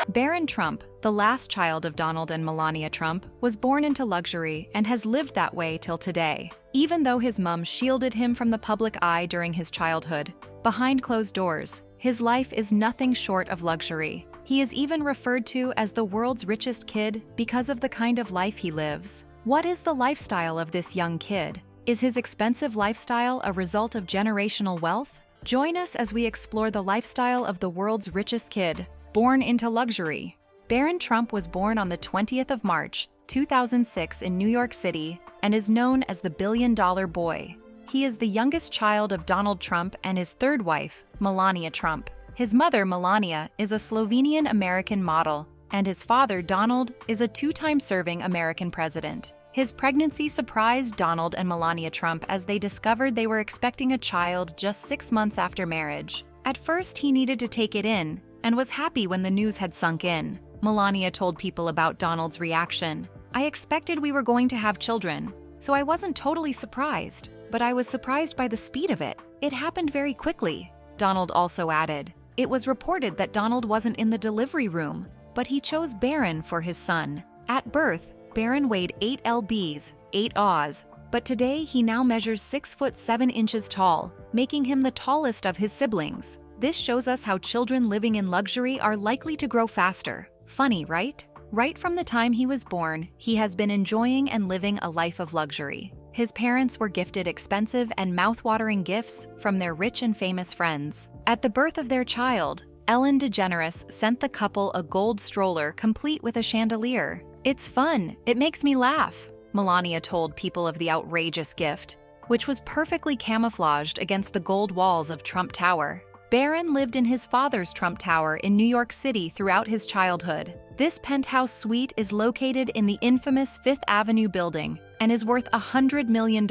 Barron Trump, the last child of Donald and Melania Trump, was born into luxury and has lived that way till today. Even though his mom shielded him from the public eye during his childhood, behind closed doors, his life is nothing short of luxury. He is even referred to as the world's richest kid because of the kind of life he lives. What is the lifestyle of this young kid? Is his expensive lifestyle a result of generational wealth? Join us as we explore the lifestyle of the world's richest kid, born into luxury. Barron Trump was born on the 20th of March, 2006 in New York City and is known as the billion-dollar boy. He is the youngest child of Donald Trump and his third wife, Melania Trump. His mother, Melania, is a Slovenian-American model, and his father, Donald, is a two-time serving American president. His pregnancy surprised Donald and Melania Trump as they discovered they were expecting a child just 6 months after marriage. At first, he needed to take it in and was happy when the news had sunk in. Melania told people about Donald's reaction. "I expected we were going to have children, so I wasn't totally surprised, but I was surprised by the speed of it. It happened very quickly." Donald also added, "It was reported that Donald wasn't in the delivery room, but he chose Barron for his son. At birth, Barron weighed 8 lbs, 8 Oz, but today he now measures 6 foot 7 inches tall, making him the tallest of his siblings. This shows us how children living in luxury are likely to grow faster. Funny, right? Right from the time he was born, he has been enjoying and living a life of luxury. His parents were gifted expensive and mouth-watering gifts from their rich and famous friends. At the birth of their child, Ellen DeGeneres sent the couple a gold stroller complete with a chandelier. "It's fun, it makes me laugh," Melania told people of the outrageous gift, which was perfectly camouflaged against the gold walls of Trump Tower. Barron lived in his father's Trump Tower in New York City throughout his childhood. This penthouse suite is located in the infamous Fifth Avenue building and is worth $100 million.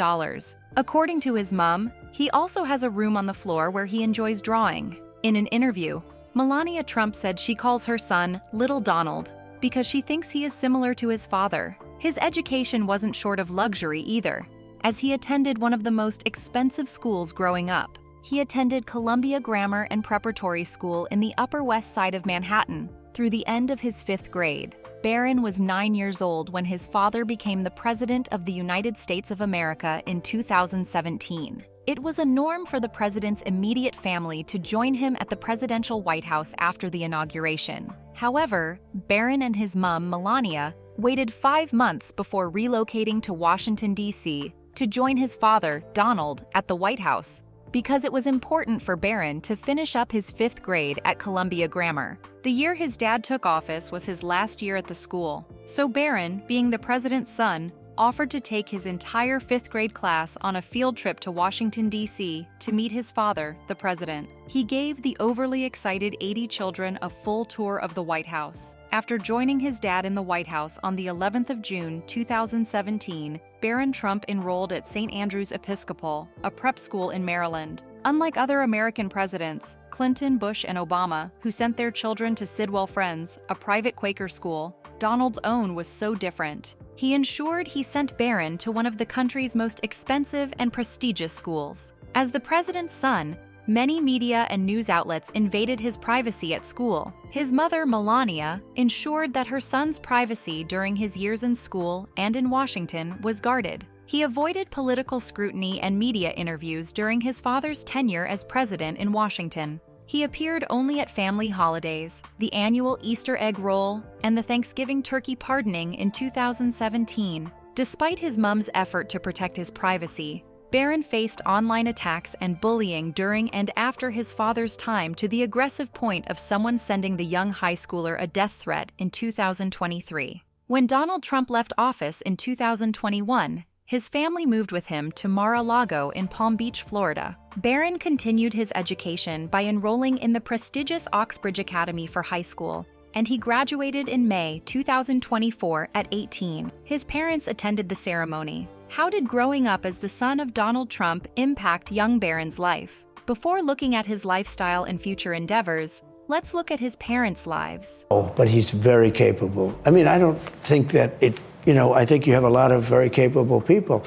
According to his mom, he also has a room on the floor where he enjoys drawing. In an interview, Melania Trump said she calls her son Little Donald because she thinks he is similar to his father. His education wasn't short of luxury either, as he attended one of the most expensive schools growing up. He attended Columbia Grammar and Preparatory School in the Upper West Side of Manhattan through the end of his 5th grade. Barron was 9 years old when his father became the President of the United States of America in 2017. It was a norm for the president's immediate family to join him at the presidential White House after the inauguration. However, Barron and his mom, Melania, waited 5 months before relocating to Washington, D.C. to join his father, Donald, at the White House, because it was important for Barron to finish up his 5th grade at Columbia Grammar. The year his dad took office was his last year at the school, so Barron, being the president's son, offered to take his entire 5th grade class on a field trip to Washington, D.C. to meet his father, the president. He gave the overly excited 80 children a full tour of the White House. After joining his dad in the White House on the 11th of June, 2017, Barron Trump enrolled at St. Andrew's Episcopal, a prep school in Maryland. Unlike other American presidents, Clinton, Bush, and Obama, who sent their children to Sidwell Friends, a private Quaker school, Donald's own was so different. He ensured he sent Barron to one of the country's most expensive and prestigious schools. As the president's son, many media and news outlets invaded his privacy at school. His mother, Melania, ensured that her son's privacy during his years in school and in Washington was guarded. He avoided political scrutiny and media interviews during his father's tenure as president in Washington. He appeared only at family holidays, the annual Easter egg roll, and the Thanksgiving turkey pardoning in 2017. Despite his mom's effort to protect his privacy, Barron faced online attacks and bullying during and after his father's time, to the aggressive point of someone sending the young high schooler a death threat in 2023. When Donald Trump left office in 2021, his family moved with him to Mar-a-Lago in Palm Beach, Florida. Barron continued his education by enrolling in the prestigious Oxbridge Academy for high school, and he graduated in May 2024 at 18. His parents attended the ceremony. How did growing up as the son of Donald Trump impact young Barron's life? Before looking at his lifestyle and future endeavors, let's look at his parents' lives. Oh, but he's very capable. I mean, I don't think that I think you have a lot of very capable people.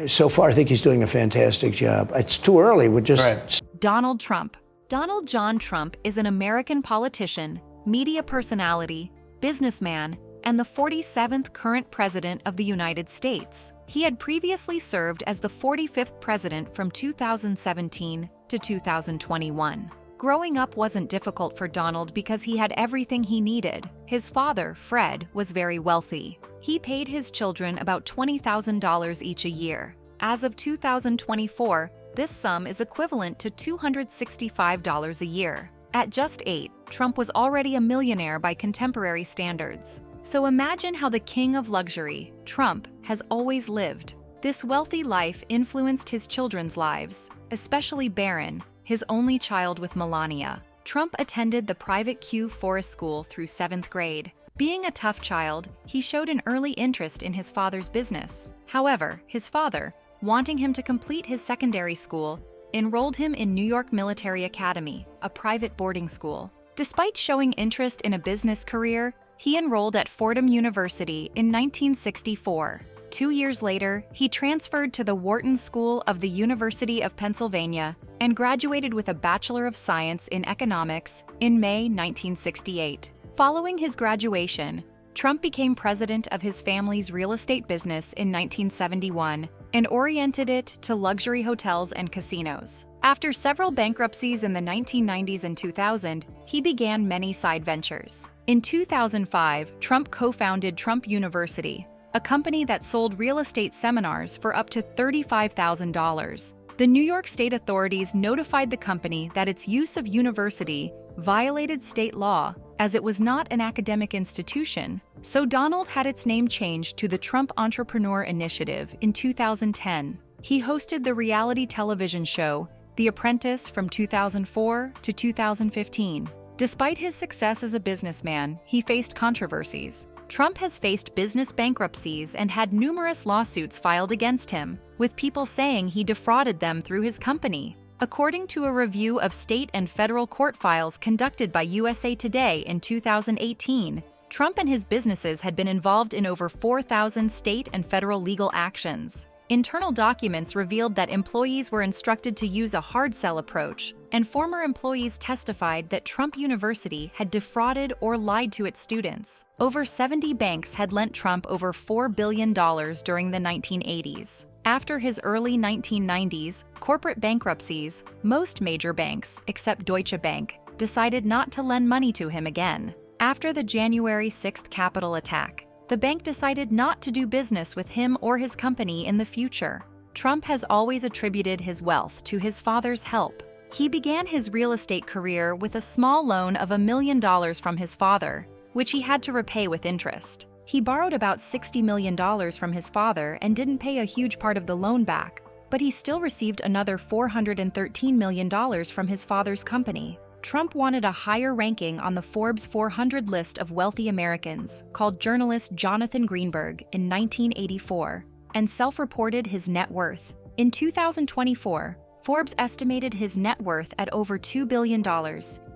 So far, I think he's doing a fantastic job. It's too early. We're just... Donald Trump. Donald John Trump is an American politician, media personality, businessman, and the 47th current president of the United States. He had previously served as the 45th president from 2017 to 2021. Growing up wasn't difficult for Donald because he had everything he needed. His father, Fred, was very wealthy. He paid his children about $20,000 each a year. As of 2024, this sum is equivalent to $265 a year. At just 8, Trump was already a millionaire by contemporary standards. So imagine how the king of luxury, Trump, has always lived. This wealthy life influenced his children's lives, especially Barron, his only child with Melania. Trump attended the private Q Forest School through 7th grade. Being a tough child, he showed an early interest in his father's business. However, his father, wanting him to complete his secondary school, enrolled him in New York Military Academy, a private boarding school. Despite showing interest in a business career, he enrolled at Fordham University in 1964. 2 years later, he transferred to the Wharton School of the University of Pennsylvania and graduated with a Bachelor of Science in Economics in May 1968. Following his graduation, Trump became president of his family's real estate business in 1971 and oriented it to luxury hotels and casinos. After several bankruptcies in the 1990s and 2000, he began many side ventures. In 2005, Trump co-founded Trump University, a company that sold real estate seminars for up to $35,000. The New York state authorities notified the company that its use of university violated state law, as it was not an academic institution, so Donald had its name changed to the Trump Entrepreneur Initiative in 2010. He hosted the reality television show The Apprentice from 2004 to 2015. Despite his success as a businessman, he faced controversies. Trump has faced business bankruptcies and had numerous lawsuits filed against him, with people saying he defrauded them through his company. According to a review of state and federal court files conducted by USA Today in 2018, Trump and his businesses had been involved in over 4,000 state and federal legal actions. Internal documents revealed that employees were instructed to use a hard sell approach, and former employees testified that Trump University had defrauded or lied to its students. Over 70 banks had lent Trump over $4 billion during the 1980s. After his early 1990s corporate bankruptcies, most major banks, except Deutsche Bank, decided not to lend money to him again. After the January 6th Capitol attack, the bank decided not to do business with him or his company in the future. Trump has always attributed his wealth to his father's help. He began his real estate career with a small loan of $1 million from his father, which he had to repay with interest. He borrowed about $60 million from his father and didn't pay a huge part of the loan back, but he still received another $413 million from his father's company. Trump wanted a higher ranking on the Forbes 400 list of wealthy Americans, called journalist Jonathan Greenberg in 1984, and self-reported his net worth. In 2024, Forbes estimated his net worth at over $2 billion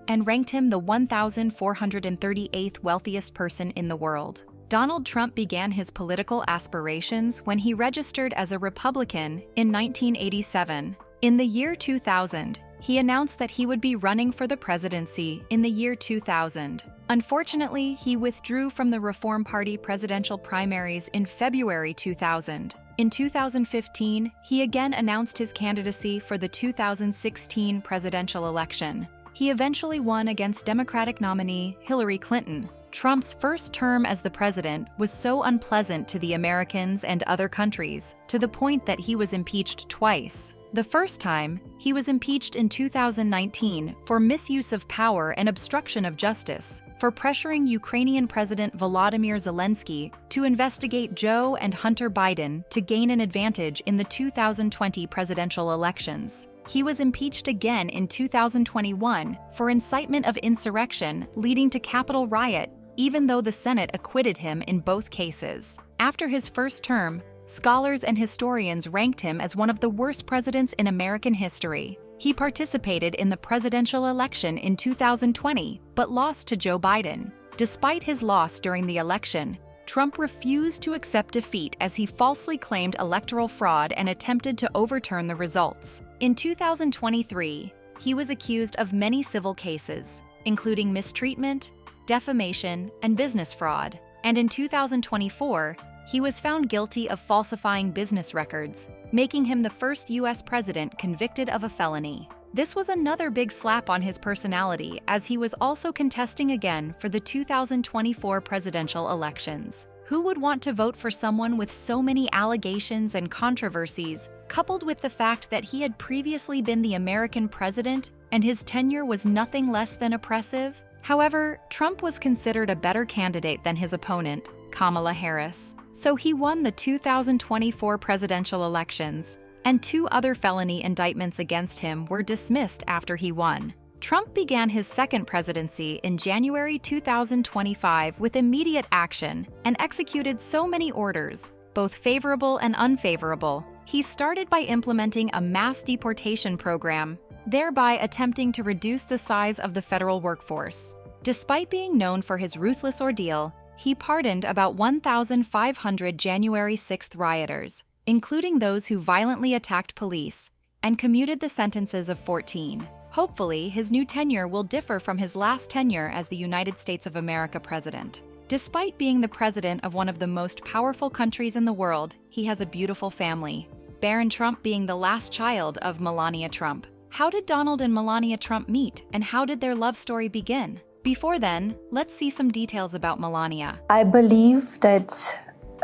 and ranked him the 1,438th wealthiest person in the world. Donald Trump began his political aspirations when he registered as a Republican in 1987. In the year 2000, he announced that he would be running for the presidency in the year 2000. Unfortunately, he withdrew from the Reform Party presidential primaries in February 2000. In 2015, he again announced his candidacy for the 2016 presidential election. He eventually won against Democratic nominee Hillary Clinton. Trump's first term as the president was so unpleasant to the Americans and other countries, to the point that he was impeached twice. The first time, he was impeached in 2019 for misuse of power and obstruction of justice, for pressuring Ukrainian President Volodymyr Zelensky to investigate Joe and Hunter Biden to gain an advantage in the 2020 presidential elections. He was impeached again in 2021 for incitement of insurrection leading to Capitol riot, even though the Senate acquitted him in both cases. After his first term, scholars and historians ranked him as one of the worst presidents in American history. He participated in the presidential election in 2020, but lost to Joe Biden. Despite his loss during the election, Trump refused to accept defeat as he falsely claimed electoral fraud and attempted to overturn the results. In 2023, he was accused of many civil cases, including mistreatment, defamation, and business fraud. And in 2024, he was found guilty of falsifying business records, making him the first U.S. president convicted of a felony. This was another big slap on his personality, as he was also contesting again for the 2024 presidential elections. Who would want to vote for someone with so many allegations and controversies, coupled with the fact that he had previously been the American president and his tenure was nothing less than oppressive? However, Trump was considered a better candidate than his opponent, Kamala Harris. So he won the 2024 presidential elections, and 2 other felony indictments against him were dismissed after he won. Trump began his second presidency in January 2025 with immediate action and executed so many orders, both favorable and unfavorable. He started by implementing a mass deportation program, thereby attempting to reduce the size of the federal workforce. Despite being known for his ruthless ordeal, he pardoned about 1,500 January 6th rioters, including those who violently attacked police, and commuted the sentences of 14. Hopefully, his new tenure will differ from his last tenure as the United States of America president. Despite being the president of one of the most powerful countries in the world, he has a beautiful family, Barron Trump being the last child of Melania Trump. How did Donald and Melania Trump meet, and how did their love story begin? Before then, let's see some details about Melania. I believe that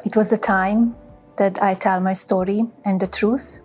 it was the time that I tell my story and the truth.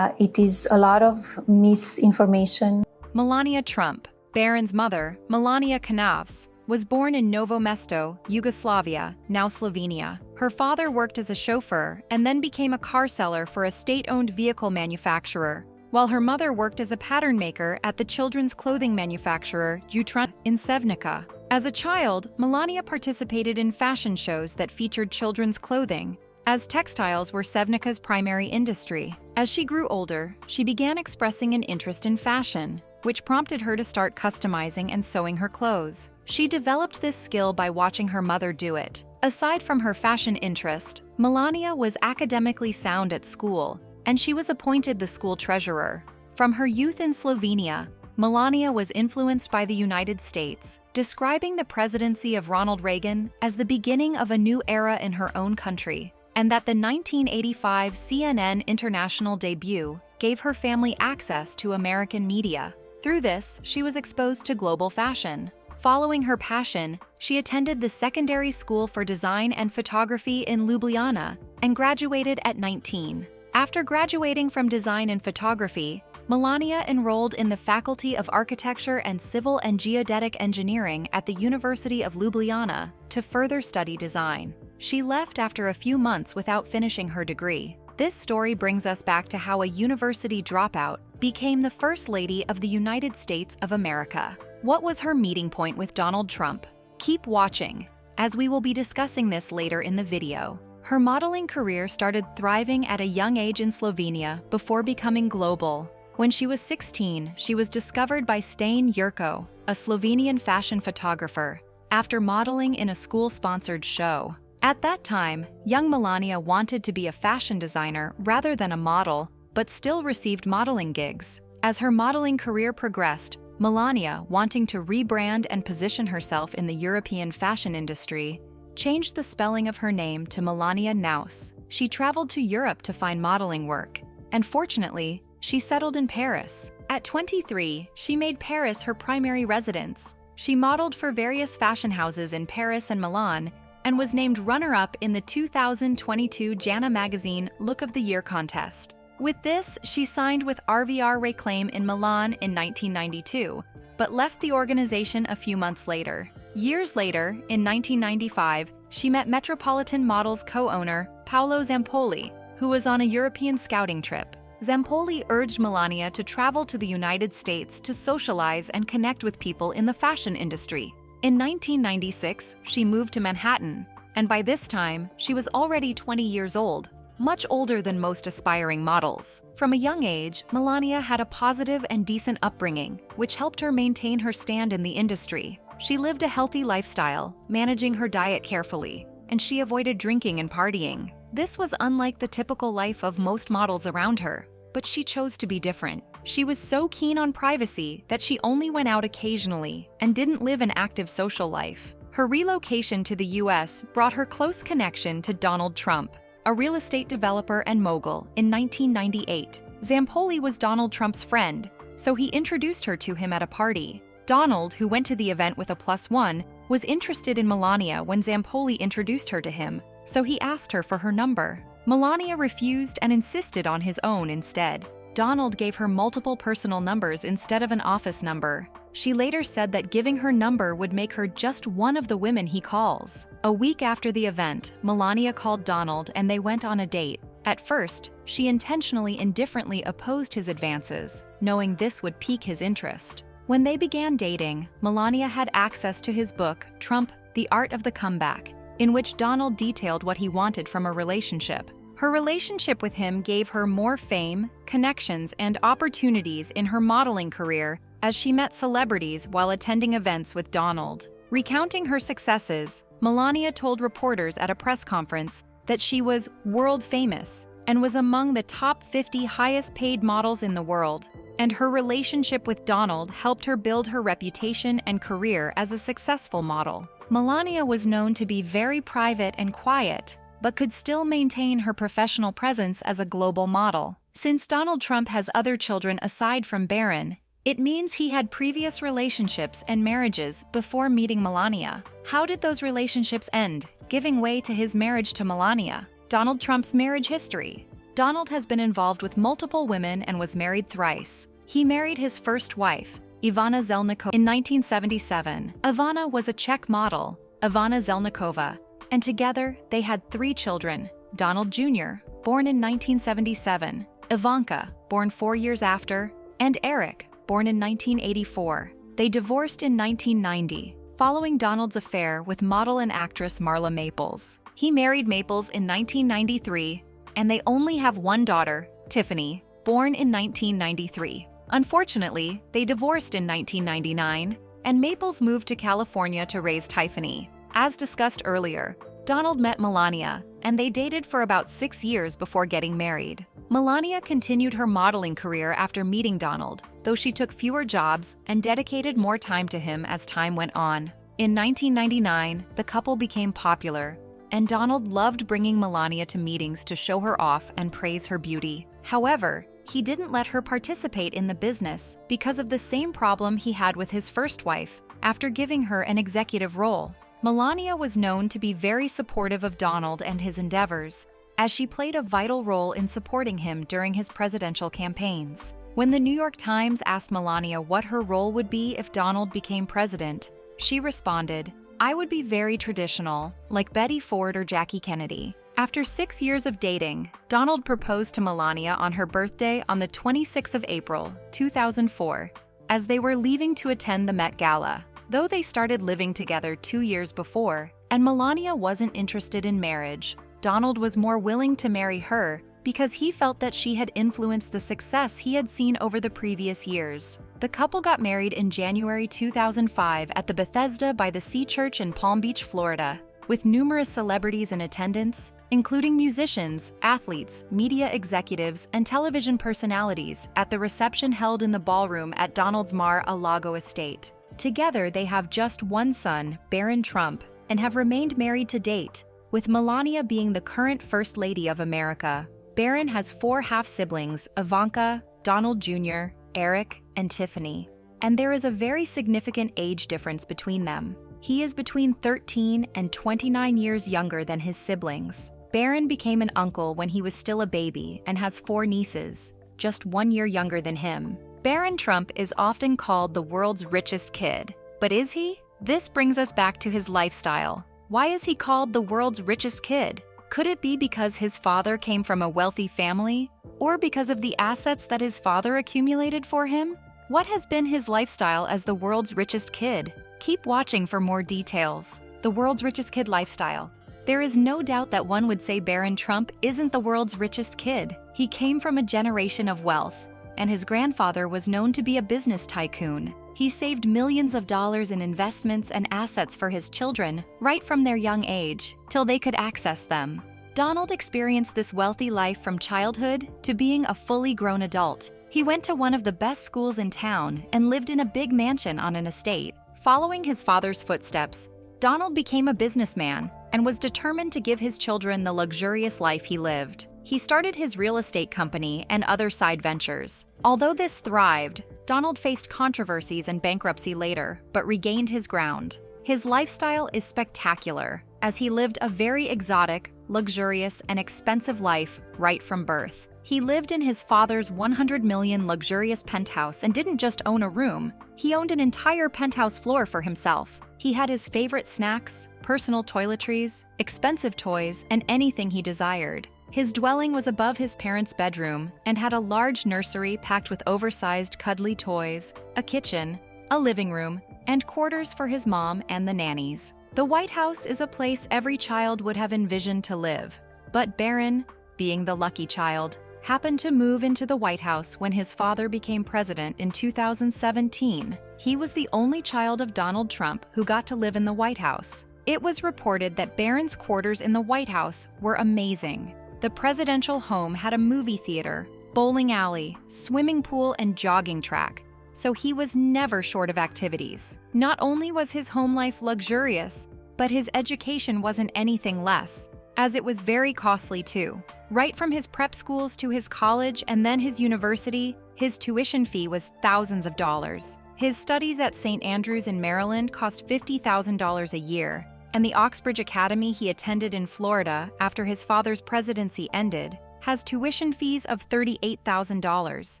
It is a lot of misinformation. Melania Trump, Barron's mother, Melania Knavs, was born in Novo Mesto, Yugoslavia, now Slovenia. Her father worked as a chauffeur and then became a car seller for a state-owned vehicle manufacturer, while her mother worked as a pattern maker at the children's clothing manufacturer Jutran in Sevnica. As a child, Melania participated in fashion shows that featured children's clothing, as textiles were Sevnica's primary industry. As she grew older, she began expressing an interest in fashion, which prompted her to start customizing and sewing her clothes. She developed this skill by watching her mother do it. Aside from her fashion interest, Melania was academically sound at school, and she was appointed the school treasurer. From her youth in Slovenia, Melania was influenced by the United States, describing the presidency of Ronald Reagan as the beginning of a new era in her own country, and that the 1985 CNN International debut gave her family access to American media. Through this, she was exposed to global fashion. Following her passion, she attended the Secondary School for Design and Photography in Ljubljana and graduated at 19. After graduating from design and photography, Melania enrolled in the Faculty of Architecture and Civil and Geodetic Engineering at the University of Ljubljana to further study design. She left after a few months without finishing her degree. This story brings us back to how a university dropout became the First Lady of the United States of America. What was her meeting point with Donald Trump? Keep watching, as we will be discussing this later in the video. Her modeling career started thriving at a young age in Slovenia before becoming global. When she was 16, she was discovered by Stane Jurko, a Slovenian fashion photographer, after modeling in a school-sponsored show. At that time, young Melania wanted to be a fashion designer rather than a model, but still received modeling gigs. As her modeling career progressed, Melania, wanting to rebrand and position herself in the European fashion industry, changed the spelling of her name to Melania Naus. She traveled to Europe to find modeling work, and fortunately, she settled in Paris. At 23, she made Paris her primary residence. She modeled for various fashion houses in Paris and Milan, and was named runner-up in the 2022 Jana magazine Look of the Year contest. With this, she signed with RVR Reclame in Milan in 1992, but left the organization a few months later. Years later, in 1995, she met Metropolitan Models co-owner Paolo Zampoli, who was on a European scouting trip. Zampoli urged Melania to travel to the United States to socialize and connect with people in the fashion industry. In 1996, she moved to Manhattan, and by this time, she was already 20 years old, much older than most aspiring models. From a young age, Melania had a positive and decent upbringing, which helped her maintain her stand in the industry. She lived a healthy lifestyle, managing her diet carefully, and she avoided drinking and partying. This was unlike the typical life of most models around her, but she chose to be different. She was so keen on privacy that she only went out occasionally and didn't live an active social life. Her relocation to the US brought her close connection to Donald Trump, a real estate developer and mogul, in 1998. Zampoli was Donald Trump's friend, so he introduced her to him at a party. Donald, who went to the event with a +1, was interested in Melania when Zampoli introduced her to him, so he asked her for her number. Melania refused and insisted on his own instead. Donald gave her multiple personal numbers instead of an office number. She later said that giving her number would make her just one of the women he calls. A week after the event, Melania called Donald and they went on a date. At first, she intentionally indifferently opposed his advances, knowing this would pique his interest. When they began dating, Melania had access to his book, Trump, The Art of the Comeback, in which Donald detailed what he wanted from a relationship. Her relationship with him gave her more fame, connections, and opportunities in her modeling career as she met celebrities while attending events with Donald. Recounting her successes, Melania told reporters at a press conference that she was world famous and was among the top 50 highest-paid models in the world, and her relationship with Donald helped her build her reputation and career as a successful model. Melania was known to be very private and quiet, but could still maintain her professional presence as a global model. Since Donald Trump has other children aside from Barron, it means he had previous relationships and marriages before meeting Melania. How did those relationships end, giving way to his marriage to Melania? Donald Trump's marriage history. Donald has been involved with multiple women and was married thrice. He married his first wife, Ivana Zelnikova, in 1977. Ivana was a Czech model, Ivana Zelnikova, and together they had 3 children: Donald Jr., born in 1977, Ivanka, born 4 years after, and Eric, born in 1984. They divorced in 1990, following Donald's affair with model and actress Marla Maples. He married Maples in 1993, and they only have one daughter, Tiffany, born in 1993. Unfortunately, they divorced in 1999, and Maples moved to California to raise Tiffany. As discussed earlier, Donald met Melania, and they dated for about 6 years before getting married. Melania continued her modeling career after meeting Donald, though she took fewer jobs and dedicated more time to him as time went on. In 1999, the couple became popular, and Donald loved bringing Melania to meetings to show her off and praise her beauty. However, he didn't let her participate in the business because of the same problem he had with his first wife after giving her an executive role. Melania was known to be very supportive of Donald and his endeavors, as she played a vital role in supporting him during his presidential campaigns. When the New York Times asked Melania what her role would be if Donald became president, she responded, "I would be very traditional, like Betty Ford or Jackie Kennedy." After 6 years of dating, Donald proposed to Melania on her birthday on the 26th of April, 2004, as they were leaving to attend the Met Gala. Though they started living together 2 years before, and Melania wasn't interested in marriage, Donald was more willing to marry her because he felt that she had influenced the success he had seen over the previous years. The couple got married in January 2005 at the Bethesda by the Sea Church in Palm Beach, Florida, with numerous celebrities in attendance, including musicians, athletes, media executives, and television personalities at the reception held in the ballroom at Donald's Mar-a-Lago estate. Together, they have just one son, Barron Trump, and have remained married to date, with Melania being the current First Lady of America. Barron has 4 half-siblings, Ivanka, Donald Jr., Eric, and Tiffany, and there is a very significant age difference between them. He is between 13 and 29 years younger than his siblings. Barron became an uncle when he was still a baby and has 4 nieces, just 1 year younger than him. Barron Trump is often called the world's richest kid, but is he? This brings us back to his lifestyle. Why is he called the world's richest kid? Could it be because his father came from a wealthy family, or because of the assets that his father accumulated for him? What has been his lifestyle as the world's richest kid? Keep watching for more details. The world's richest kid lifestyle. There is no doubt that one would say Barron Trump isn't the world's richest kid. He came from a generation of wealth, and his grandfather was known to be a business tycoon. He saved millions of dollars in investments and assets for his children right from their young age, till they could access them. Donald experienced this wealthy life from childhood to being a fully grown adult. He went to one of the best schools in town and lived in a big mansion on an estate. Following his father's footsteps, Donald became a businessman and was determined to give his children the luxurious life he lived. He started his real estate company and other side ventures. Although this thrived, Donald faced controversies and bankruptcy later, but regained his ground. His lifestyle is spectacular, as he lived a very exotic, luxurious, and expensive life right from birth. He lived in his father's $100 million luxurious penthouse and didn't just own a room, he owned an entire penthouse floor for himself. He had his favorite snacks, personal toiletries, expensive toys, and anything he desired. His dwelling was above his parents' bedroom and had a large nursery packed with oversized cuddly toys, a kitchen, a living room, and quarters for his mom and the nannies. The White House is a place every child would have envisioned to live, but Barron, being the lucky child, happened to move into the White House when his father became president in 2017. He was the only child of Donald Trump who got to live in the White House. It was reported that Barron's quarters in the White House were amazing. The presidential home had a movie theater, bowling alley, swimming pool, and jogging track, so he was never short of activities. Not only was his home life luxurious, but his education wasn't anything less, as it was very costly too. Right from his prep schools to his college and then his university, his tuition fee was thousands of dollars. His studies at St. Andrews in Maryland cost $50,000 a year, and the Oxbridge Academy he attended in Florida after his father's presidency ended has tuition fees of $38,000.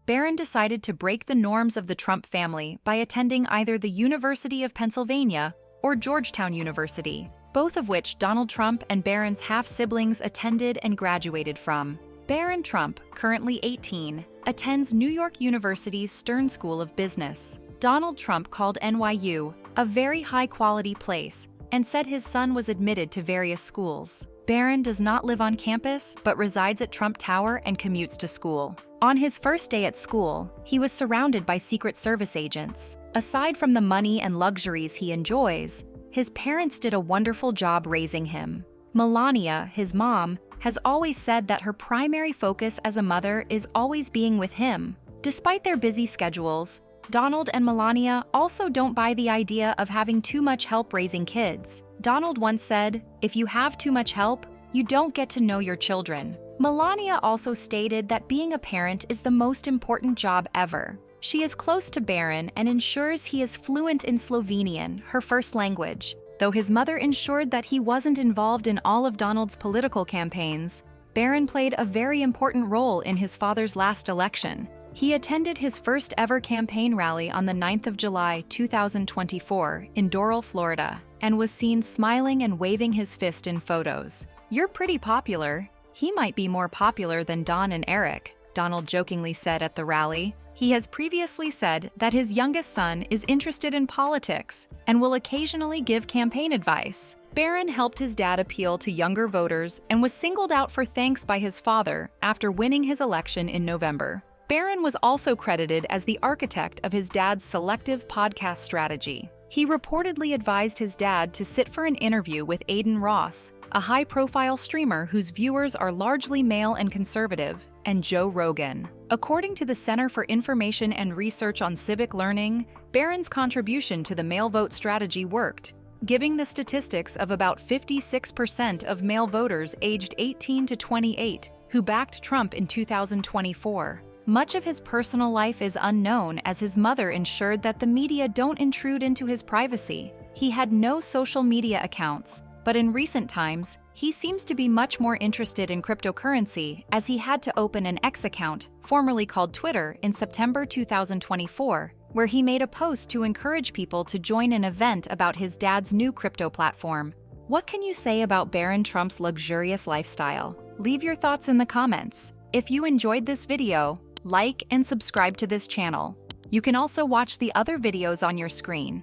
Barron decided to break the norms of the Trump family by attending either the University of Pennsylvania or Georgetown University, both of which Donald Trump and Barron's half-siblings attended and graduated from. Barron Trump, currently 18, attends New York University's Stern School of Business. Donald Trump called NYU a very high-quality place and said his son was admitted to various schools. Barron does not live on campus, but resides at Trump Tower and commutes to school. On his first day at school, he was surrounded by Secret Service agents. Aside from the money and luxuries he enjoys, his parents did a wonderful job raising him. Melania, his mom, has always said that her primary focus as a mother is always being with him. Despite their busy schedules, Donald and Melania also don't buy the idea of having too much help raising kids. Donald once said, "If you have too much help, you don't get to know your children." Melania also stated that being a parent is the most important job ever. She is close to Barron and ensures he is fluent in Slovenian, her first language. Though his mother ensured that he wasn't involved in all of Donald's political campaigns, Barron played a very important role in his father's last election. He attended his first ever campaign rally on the 9th of July 2024 in Doral, Florida, and was seen smiling and waving his fist in photos. "You're pretty popular. He might be more popular than Don and Eric," Donald jokingly said at the rally. He has previously said that his youngest son is interested in politics and will occasionally give campaign advice. Barron helped his dad appeal to younger voters and was singled out for thanks by his father after winning his election in November. Barron was also credited as the architect of his dad's selective podcast strategy. He reportedly advised his dad to sit for an interview with Aiden Ross, a high-profile streamer whose viewers are largely male and conservative, and Joe Rogan. According to the Center for Information and Research on Civic Learning, Barron's contribution to the male vote strategy worked, giving the statistics of about 56% of male voters aged 18 to 28 who backed Trump in 2024. Much of his personal life is unknown as his mother ensured that the media don't intrude into his privacy. He had no social media accounts, but in recent times, he seems to be much more interested in cryptocurrency as he had to open an X account, formerly called Twitter, in September 2024, where he made a post to encourage people to join an event about his dad's new crypto platform. What can you say about Barron Trump's luxurious lifestyle? Leave your thoughts in the comments. If you enjoyed this video, like and subscribe to this channel. You can also watch the other videos on your screen.